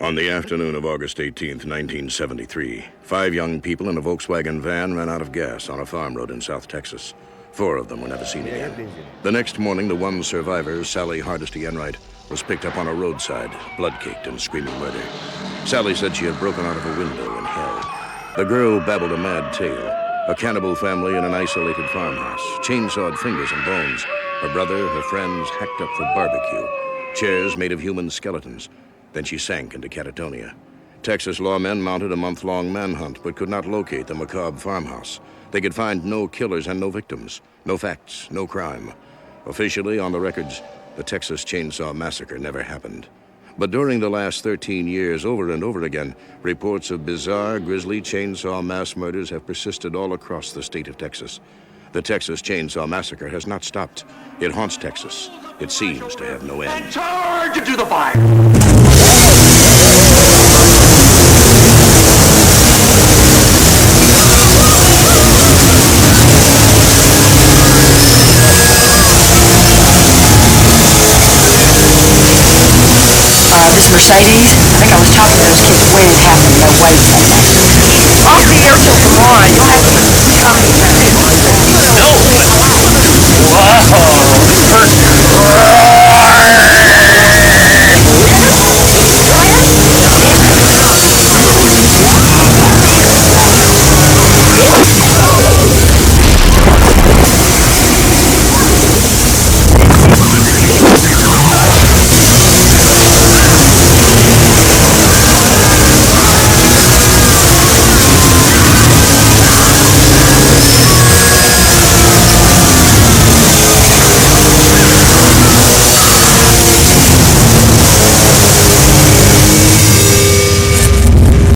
On the afternoon of August 18th, 1973, 5 young people in a Volkswagen van ran out of gas on a farm road in South Texas. 4 of them were never seen again. The next morning, the one survivor, Sally Hardesty Enright, was picked up on a roadside, blood-caked and screaming murder. Sally said she had broken out of a window in hell. The girl babbled a mad tale. A cannibal family in an isolated farmhouse, chainsawed fingers and bones. Her brother, her friends, hacked up for barbecue. Chairs made of human skeletons. Then she sank into catatonia. Texas lawmen mounted a month-long manhunt, but could not locate the macabre farmhouse. They could find no killers and no victims, no facts, no crime. Officially, on the records, the Texas Chainsaw Massacre never happened. But during the last 13 years, over and over again, reports of bizarre, grisly chainsaw mass murders have persisted all across the state of Texas. The Texas Chainsaw Massacre has not stopped. It haunts Texas. It seems to have no end. Charge into the fire! This Mercedes, I think I was talking to those kids way in half of their weight that day. I'll be here till tomorrow. You'll have to come and No! Wow!